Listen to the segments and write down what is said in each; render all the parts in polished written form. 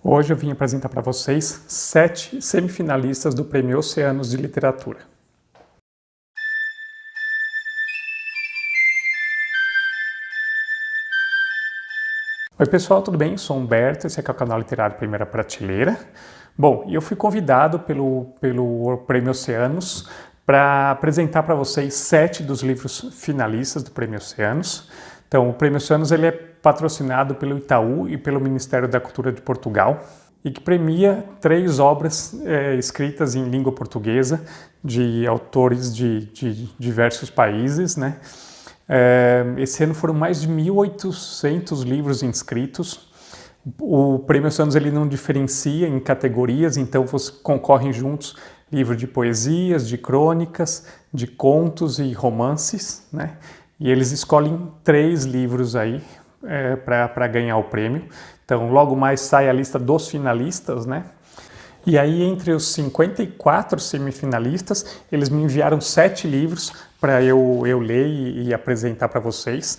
Hoje eu vim apresentar para vocês 7 semifinalistas do Prêmio Oceanos de Literatura. Oi pessoal, tudo bem? Sou Humberto, esse aqui é o canal Literário Primeira Prateleira. Bom, eu fui convidado pelo Prêmio Oceanos para apresentar para vocês 7 dos livros finalistas do Prêmio Oceanos. Então, o Prêmio Oceanos ele é patrocinado pelo Itaú e pelo Ministério da Cultura de Portugal e que premia 3 obras escritas em língua portuguesa de autores de diversos países, né? Esse ano foram mais de 1.800 livros inscritos. O Prêmio Oceanos ele não diferencia em categorias, então concorrem juntos livros de poesias, de crônicas, de contos e romances, né? E eles escolhem 3 livros aí para ganhar o prêmio. Então logo mais sai a lista dos finalistas, né? E aí entre os 54 semifinalistas, eles me enviaram 7 livros para eu ler e apresentar para vocês.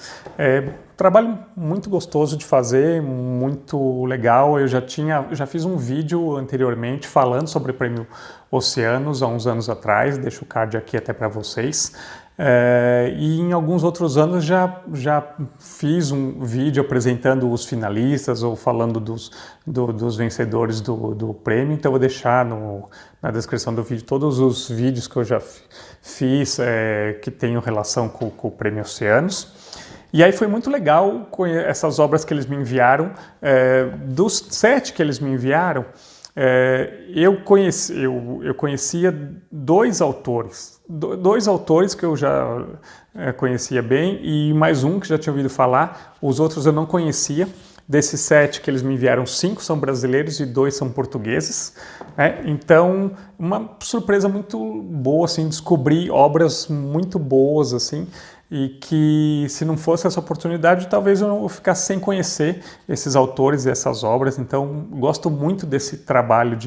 Trabalho muito gostoso de fazer, muito legal. Eu já fiz um vídeo anteriormente falando sobre o Prêmio Oceanos há uns anos atrás, deixo o card aqui até para vocês. E em alguns outros anos já fiz um vídeo apresentando os finalistas ou falando dos vencedores do prêmio, então eu vou deixar na descrição do vídeo todos os vídeos que eu já fiz que tenham relação com o Prêmio Oceanos. E aí foi muito legal com essas obras que eles me enviaram. Dos 7 que eles me enviaram, eu conhecia 2 autores. Dois autores que eu já conhecia bem e mais um que já tinha ouvido falar. Os outros eu não conhecia. Desses 7 que eles me enviaram, 5 são brasileiros e 2 são portugueses. Então, uma surpresa muito boa, assim, descobri obras muito boas, assim, e que se não fosse essa oportunidade, talvez eu não ficasse sem conhecer esses autores e essas obras. Então, gosto muito desse trabalho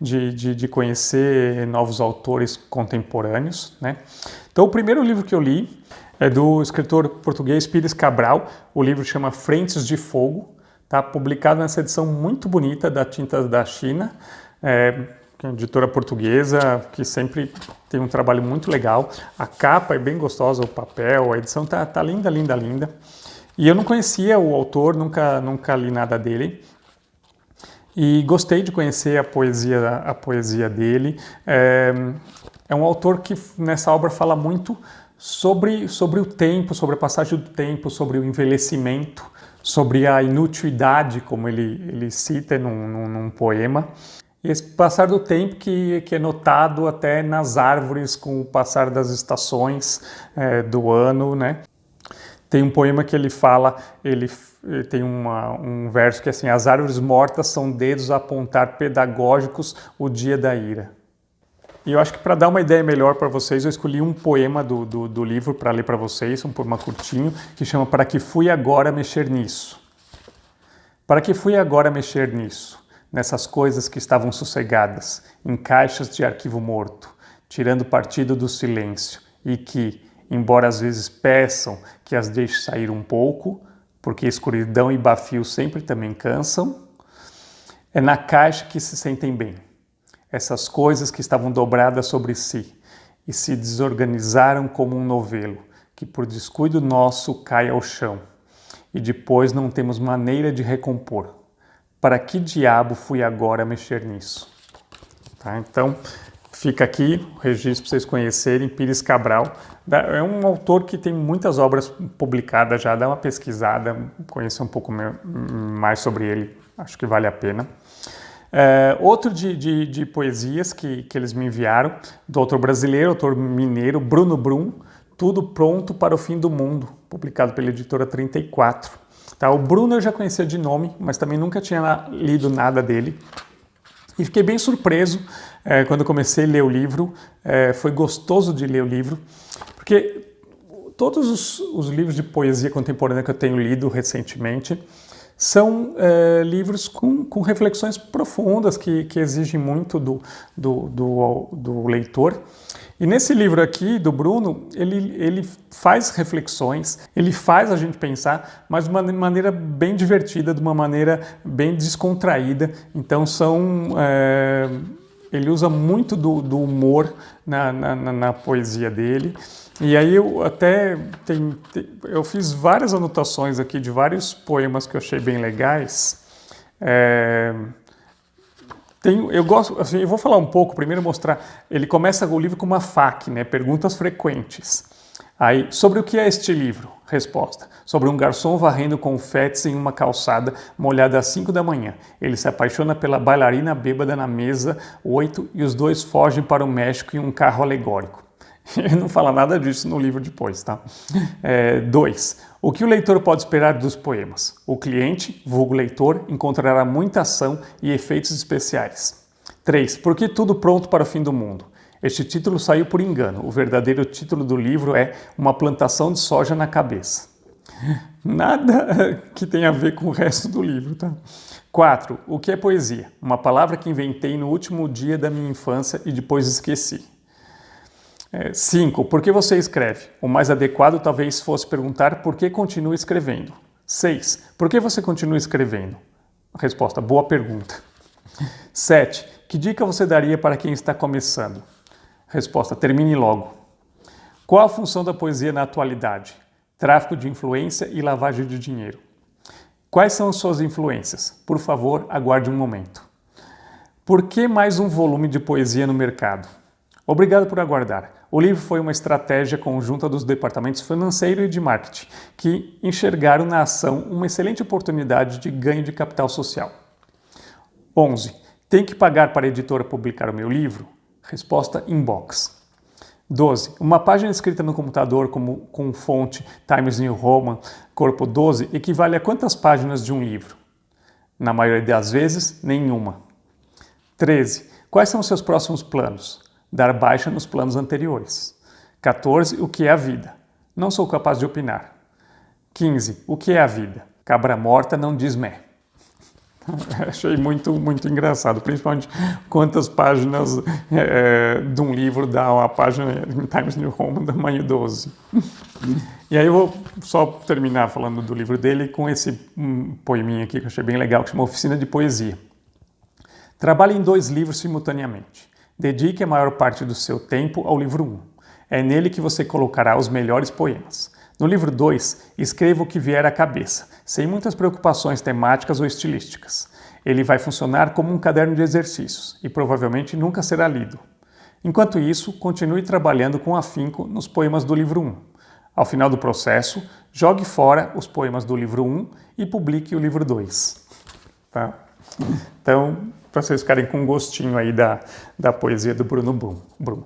de conhecer novos autores contemporâneos, né? Então, o primeiro livro que eu li é do escritor português Pires Cabral. O livro chama Frentes de Fogo. Está publicado nessa edição muito bonita da Tintas da China, que é uma editora portuguesa que sempre tem um trabalho muito legal. A capa é bem gostosa, o papel, a edição tá linda, linda, linda. E eu não conhecia o autor, nunca li nada dele. E gostei de conhecer a poesia dele. É um autor que nessa obra fala muito sobre o tempo, sobre a passagem do tempo, sobre o envelhecimento, sobre a inutilidade, como ele cita num poema. E esse passar do tempo que é notado até nas árvores com o passar das estações do ano, né? Tem um poema que ele fala, ele tem um verso que é assim: as árvores mortas são dedos a apontar pedagógicos o dia da ira. E eu acho que para dar uma ideia melhor para vocês, eu escolhi um poema do livro para ler para vocês, um poema curtinho, que chama Para que fui agora mexer nisso? Para que fui agora mexer nisso? Nessas coisas que estavam sossegadas, em caixas de arquivo morto, tirando partido do silêncio, e que, embora às vezes peçam que as deixe sair um pouco, porque escuridão e bafio sempre também cansam, é na caixa que se sentem bem. Essas coisas que estavam dobradas sobre si e se desorganizaram como um novelo, que por descuido nosso cai ao chão, e depois não temos maneira de recompor. Para que diabo fui agora mexer nisso? Tá? Então, fica aqui o registro para vocês conhecerem. Pires Cabral é um autor que tem muitas obras publicadas já, dá uma pesquisada, conhecer um pouco mais sobre ele, acho que vale a pena. Outro de poesias que eles me enviaram, do autor brasileiro, autor mineiro, Bruno Brum, Tudo Pronto para o Fim do Mundo, publicado pela editora 34. Tá, o Bruno eu já conhecia de nome, mas também nunca tinha lido nada dele. E fiquei bem surpreso quando comecei a ler o livro. Foi gostoso de ler o livro, porque todos os livros de poesia contemporânea que eu tenho lido recentemente São livros com reflexões profundas que exigem muito do leitor. E nesse livro aqui, do Bruno, ele faz reflexões, ele faz a gente pensar, mas de uma maneira bem divertida, de uma maneira bem descontraída. Então ele usa muito do humor na poesia dele. E aí eu fiz várias anotações aqui de vários poemas que eu achei bem legais. Eu gosto, assim, eu vou falar um pouco, primeiro mostrar, ele começa o livro com uma FAQ, né, perguntas frequentes. Aí, sobre o que é este livro? Resposta: sobre um garçom varrendo confetes em uma calçada molhada às 5 da manhã. Ele se apaixona pela bailarina bêbada na mesa 8 e os dois fogem para o México em um carro alegórico. Ele não fala nada disso no livro depois, tá? 2. O que o leitor pode esperar dos poemas? O cliente, vulgo leitor, encontrará muita ação e efeitos especiais. 3. Por que tudo pronto para o fim do mundo? Este título saiu por engano. O verdadeiro título do livro é Uma plantação de soja na cabeça. Nada que tenha a ver com o resto do livro, tá? 4. O que é poesia? Uma palavra que inventei no último dia da minha infância e depois esqueci. 5. Por que você escreve? O mais adequado talvez fosse perguntar por que continua escrevendo. 6. Por que você continua escrevendo? Resposta: boa pergunta. 7. Que dica você daria para quem está começando? Resposta: termine logo. Qual a função da poesia na atualidade? Tráfico de influência e lavagem de dinheiro. Quais são as suas influências? Por favor, aguarde um momento. Por que mais um volume de poesia no mercado? Obrigado por aguardar. O livro foi uma estratégia conjunta dos departamentos financeiro e de marketing, que enxergaram na ação uma excelente oportunidade de ganho de capital social. 11. Tem que pagar para a editora publicar o meu livro? Resposta: inbox. 12. Uma página escrita no computador com fonte Times New Roman, corpo 12, equivale a quantas páginas de um livro? Na maioria das vezes, nenhuma. 13. Quais são os seus próximos planos? Dar baixa nos planos anteriores. 14. O que é a vida? Não sou capaz de opinar. 15. O que é a vida? Cabra morta não diz mé. Achei muito engraçado, principalmente quantas páginas de um livro dá uma página em Times New Roman, tamanho 12. E aí eu vou só terminar falando do livro dele com esse poeminha aqui que eu achei bem legal, que chama Oficina de Poesia. Trabalhe em 2 livros simultaneamente. Dedique a maior parte do seu tempo ao livro 1. É nele que você colocará os melhores poemas. No livro 2, escreva o que vier à cabeça, sem muitas preocupações temáticas ou estilísticas. Ele vai funcionar como um caderno de exercícios e provavelmente nunca será lido. Enquanto isso, continue trabalhando com afinco nos poemas do livro 1. Ao final do processo, jogue fora os poemas do livro 1 e publique o livro 2. Tá? Então, para vocês ficarem com um gostinho aí da poesia do Bruno Brum.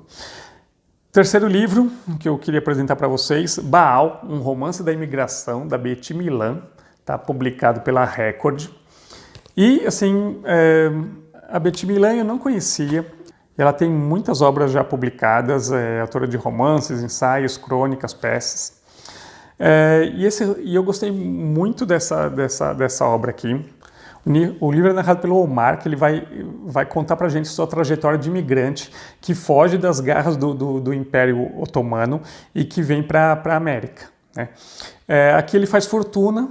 Terceiro livro que eu queria apresentar para vocês, Baal, um romance da imigração, da Betty Milan, tá publicado pela Record. E, assim, a Betty Milan eu não conhecia, ela tem muitas obras já publicadas, é autora de romances, ensaios, crônicas, peças. E eu gostei muito dessa obra aqui. O livro é narrado pelo Omar, que ele vai contar pra gente sua trajetória de imigrante que foge das garras do Império Otomano e que vem para a América, né? Aqui ele faz fortuna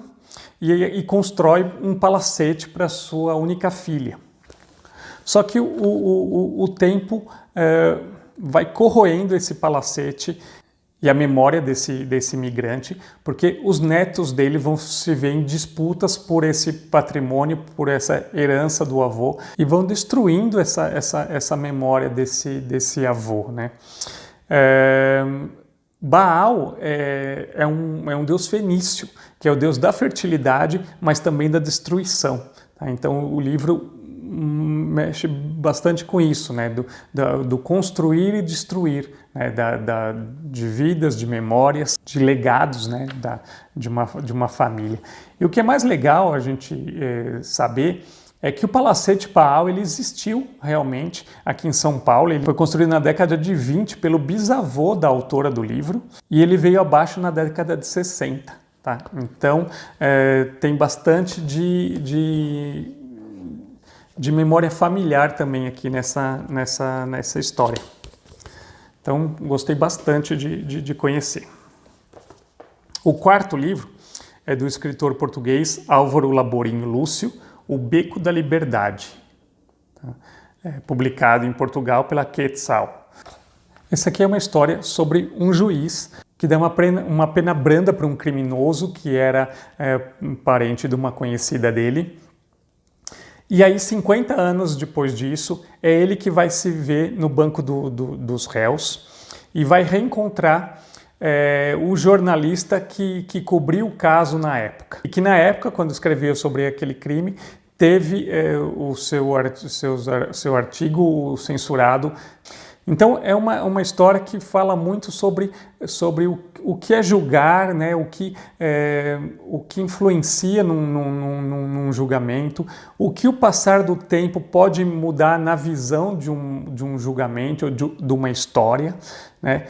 e constrói um palacete para sua única filha. Só que o tempo vai corroendo esse palacete e a memória desse imigrante, porque os netos dele vão se ver em disputas por esse patrimônio, por essa herança do avô, e vão destruindo essa memória desse avô, né? Baal é um deus fenício, que é o deus da fertilidade, mas também da destruição. Tá? Então o livro mexe bastante com isso, né? do construir e destruir, né? De vidas, de memórias, de legados, né? de uma família. E o que é mais legal a gente saber é que o Palacete Baal ele existiu realmente aqui em São Paulo. Ele foi construído na década de 20 pelo bisavô da autora do livro e ele veio abaixo na década de 60. tá? Então, tem bastante de memória familiar também aqui nessa história. Então, gostei bastante de conhecer. O quarto livro é do escritor português Álvaro Laborinho Lúcio, O Beco da Liberdade, tá? Publicado em Portugal pela Quetzal. Essa aqui é uma história sobre um juiz que dá uma pena branda para um criminoso que era um parente de uma conhecida dele. E aí, 50 anos depois disso, é ele que vai se ver no banco dos réus e vai reencontrar o jornalista que cobriu o caso na época. E que na época, quando escreveu sobre aquele crime, teve o seu artigo censurado. Então é uma história que fala muito sobre o que é julgar, né? o que influencia num julgamento, o que o passar do tempo pode mudar na visão de um julgamento ou de uma história, né?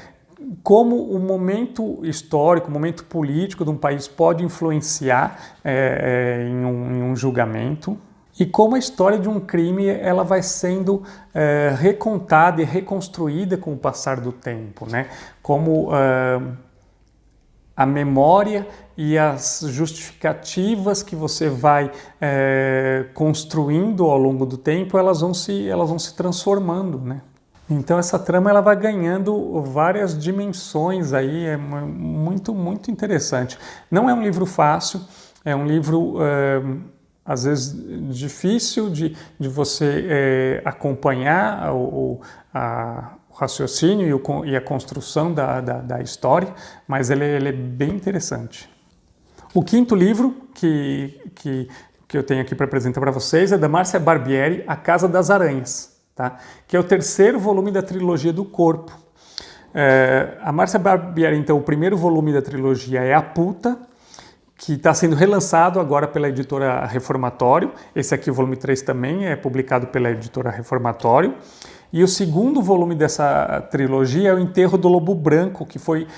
Como o momento histórico, o momento político de um país pode influenciar em um julgamento. E como a história de um crime ela vai sendo recontada e reconstruída com o passar do tempo, né? Como a memória e as justificativas que você vai construindo ao longo do tempo, elas vão se transformando, né? Então essa trama ela vai ganhando várias dimensões aí, é muito, muito interessante. Não é um livro fácil, é um livro às vezes difícil de você acompanhar o raciocínio e a construção da história, mas ele é bem interessante. O quinto livro que eu tenho aqui para apresentar para vocês é da Márcia Barbieri, A Casa das Aranhas, tá? Que é o terceiro volume da trilogia do Corpo. A Márcia Barbieri, então, o primeiro volume da trilogia é A Puta, que está sendo relançado agora pela editora Reformatório. Esse aqui, o volume 3, também é publicado pela editora Reformatório. E o segundo volume dessa trilogia é O Enterro do Lobo Branco, que foi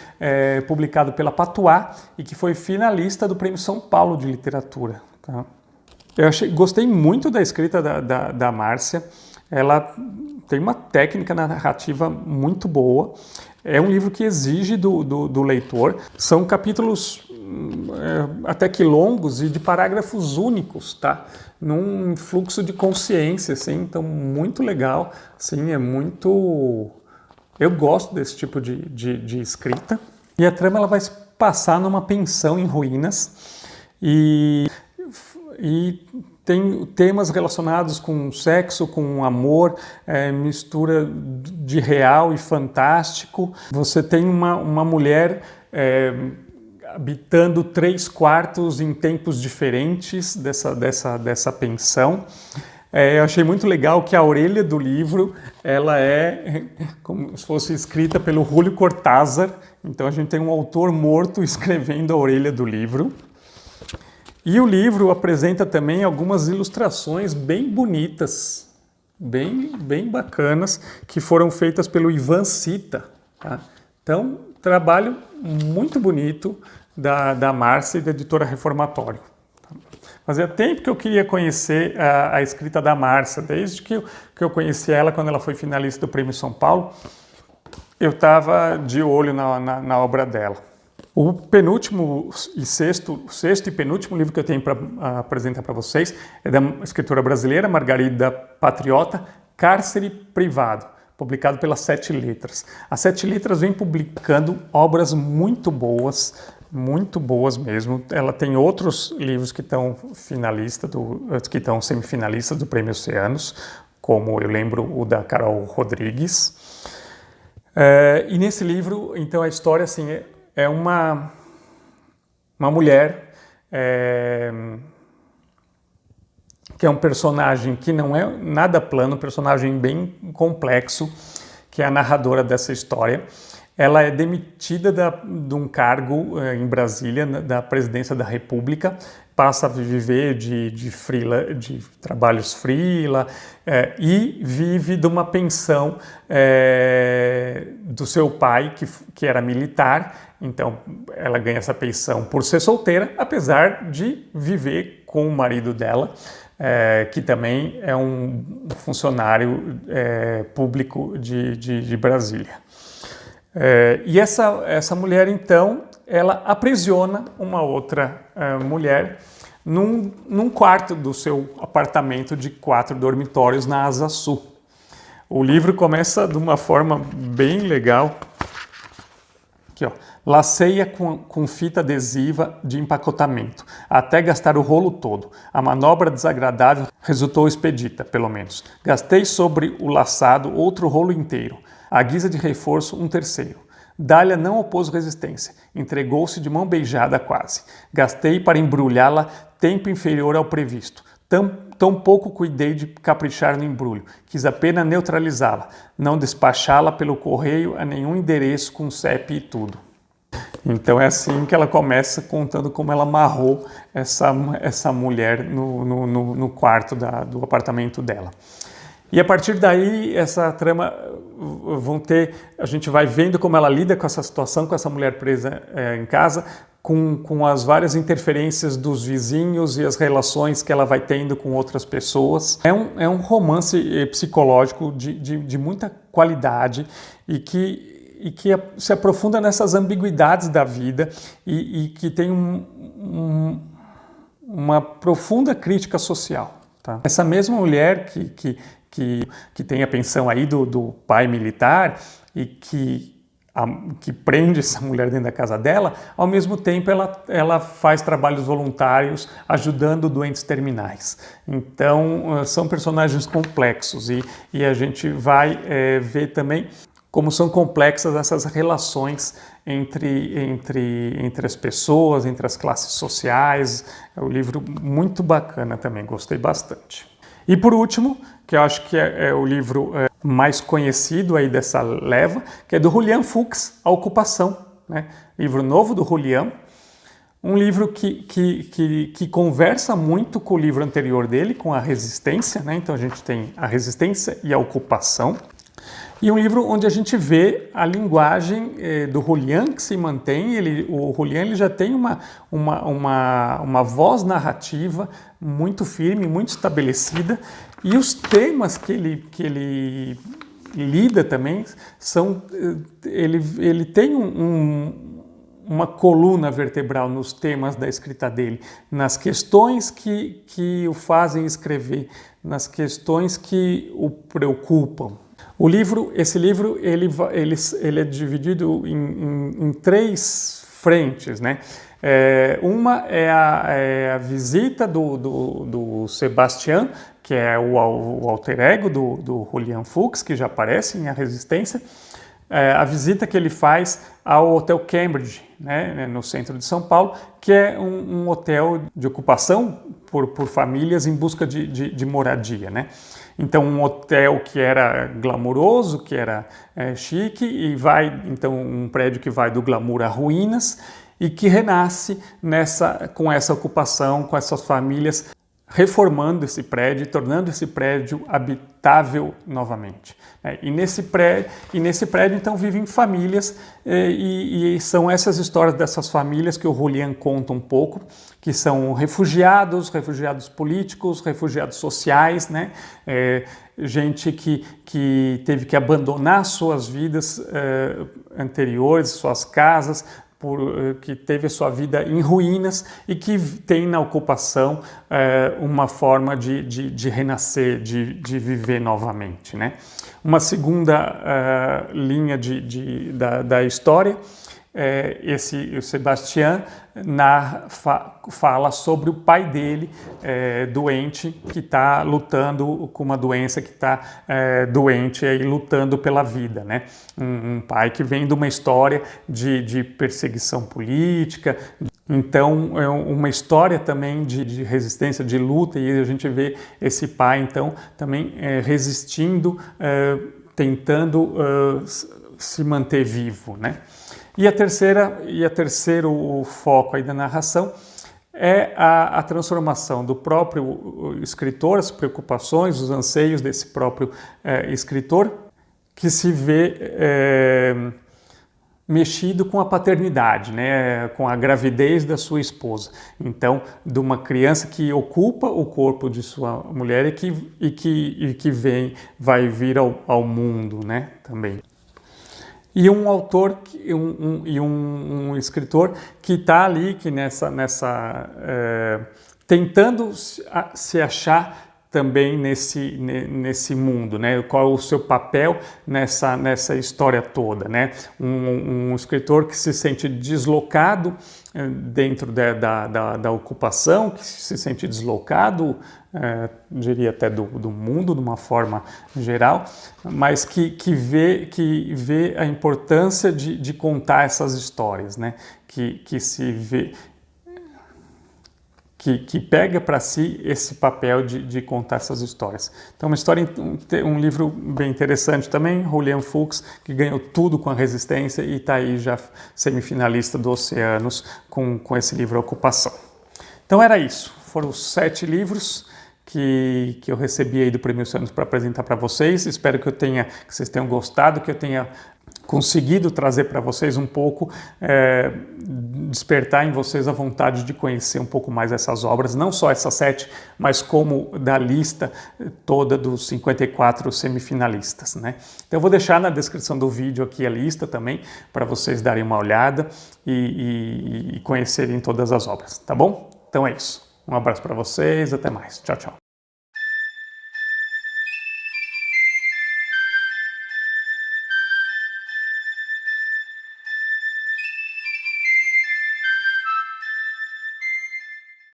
publicado pela Patuá e que foi finalista do Prêmio São Paulo de Literatura, tá? Gostei muito da escrita da Márcia. Ela tem uma técnica narrativa muito boa. É um livro que exige do leitor. São capítulos até que longos e de parágrafos únicos, tá? Num fluxo de consciência, assim, então muito legal, assim, é muito... Eu gosto desse tipo de escrita. E a trama ela vai se passar numa pensão em ruínas e tem temas relacionados com sexo, com amor, mistura de real e fantástico. Você tem uma mulher habitando 3 quartos em tempos diferentes dessa pensão. Eu achei muito legal que a orelha do livro ela é como se fosse escrita pelo Júlio Cortázar. Então a gente tem um autor morto escrevendo a orelha do livro. E o livro apresenta também algumas ilustrações bem bonitas, bem bacanas, que foram feitas pelo Ivan Sita, tá? Então, trabalho muito bonito da Márcia e da editora Reformatório. Fazia tempo que eu queria conhecer a escrita da Márcia, desde que eu conheci ela quando ela foi finalista do Prêmio São Paulo, eu estava de olho na obra dela. O penúltimo e sexto e penúltimo livro que eu tenho para apresentar para vocês é da escritora brasileira Margarida Patriota, Cárcere Privado, publicado pela Sete Letras. A Sete Letras vem publicando obras muito boas mesmo. Ela tem outros livros que estão semifinalistas do Prêmio Oceanos, como eu lembro o da Carol Rodrigues. E nesse livro, então, a história assim é uma mulher que é um personagem que não é nada plano, um personagem bem complexo, que é a narradora dessa história. ela é demitida de um cargo em Brasília, da presidência da República, passa a viver de trabalhos freela e vive de uma pensão do seu pai, que era militar. Então ela ganha essa pensão por ser solteira, apesar de viver com o marido dela, que também é um funcionário público de Brasília. E essa mulher, então, ela aprisiona uma outra mulher num quarto do seu apartamento de 4 dormitórios na Asa Sul. O livro começa de uma forma bem legal. Aqui, ó. Laceia com fita adesiva de empacotamento, até gastar o rolo todo. A manobra desagradável resultou expedita, pelo menos. Gastei sobre o laçado outro rolo inteiro. À guisa de reforço, um terceiro. Dália não opôs resistência. Entregou-se de mão beijada quase. Gastei para embrulhá-la tempo inferior ao previsto. Tão pouco cuidei de caprichar no embrulho. Quis apenas neutralizá-la, não despachá-la pelo correio a nenhum endereço com CEP e tudo. Então é assim que ela começa, contando como ela amarrou essa mulher no quarto do apartamento dela. E a partir daí, essa trama a gente vai vendo como ela lida com essa situação, com essa mulher presa em casa, com as várias interferências dos vizinhos e as relações que ela vai tendo com outras pessoas. É um romance psicológico de muita qualidade e que se aprofunda nessas ambiguidades da vida e que tem uma profunda crítica social. Tá? Essa mesma mulher que tem a pensão aí do pai militar e que prende essa mulher dentro da casa dela, ao mesmo tempo ela faz trabalhos voluntários ajudando doentes terminais. Então são personagens complexos e a gente vai ver também como são complexas essas relações entre as pessoas, entre as classes sociais. É um livro muito bacana também, gostei bastante. E por último, que eu acho que é o livro mais conhecido aí dessa leva, que é do Julian Fuchs, A Ocupação, né? Livro novo do Julian, um livro que conversa muito com o livro anterior dele, com a Resistência, né? Então a gente tem a Resistência e a Ocupação. E um livro onde a gente vê a linguagem do Julian que se mantém. O Julian ele já tem uma voz narrativa muito firme, muito estabelecida, e os temas que ele lida também são... Ele tem uma coluna vertebral nos temas da escrita dele, nas questões que o fazem escrever, nas questões que o preocupam. Esse livro ele é dividido em 3 frentes, né? Uma é a visita do Sebastian, que é o alter ego do Julian Fuchs, que já aparece em A Resistência. A visita que ele faz ao Hotel Cambridge, né, no centro de São Paulo, que é um hotel de ocupação por famílias em busca de moradia, né? Então um hotel que era glamouroso, que era chique, e então um prédio que vai do glamour a ruínas e que renasce com essa ocupação, com essas famílias, reformando esse prédio, tornando esse prédio habitável novamente. E nesse prédio então vivem famílias e são essas histórias dessas famílias que o Julian conta um pouco, que são refugiados políticos, refugiados sociais, né? Gente que teve que abandonar suas vidas anteriores, suas casas, que teve a sua vida em ruínas e que tem na ocupação uma forma de renascer, de viver novamente, né? Uma segunda linha da história, o Sebastian fala sobre o pai dele doente, que está lutando com uma doença, que está doente e lutando pela vida, né? Um pai que vem de uma história de perseguição política. Então é uma história também de resistência, de luta, e a gente vê esse pai então também resistindo, tentando se manter vivo, né? E a terceiro foco aí da narração é a transformação do próprio escritor, as preocupações, os anseios desse próprio escritor, que se vê mexido com a paternidade, né, com a gravidez da sua esposa. Então, de uma criança que ocupa o corpo de sua mulher e que vai vir ao mundo, né, também. E um autor, um escritor que está ali, que tentando se achar também nesse mundo, né? Qual é o seu papel nessa história toda, né? Um escritor que se sente deslocado dentro da ocupação, que se sente deslocado, diria até do mundo de uma forma geral, mas que vê a importância de contar essas histórias, né? Que se vê que pega para si esse papel de contar essas histórias. Então, um livro bem interessante também, Julian Fuchs, que ganhou tudo com a Resistência e está aí já semifinalista do Oceanos com esse livro Ocupação. Então era isso, foram os 7 livros que eu recebi aí do Prêmio Oceanos para apresentar para vocês. Espero que vocês tenham gostado, que eu tenha conseguido trazer para vocês um pouco, despertar em vocês a vontade de conhecer um pouco mais essas obras, não só essas 7, mas como da lista toda dos 54 semifinalistas, né? Então eu vou deixar na descrição do vídeo aqui a lista também, para vocês darem uma olhada e conhecerem todas as obras, tá bom? Então é isso. Um abraço para vocês, até mais. Tchau, tchau.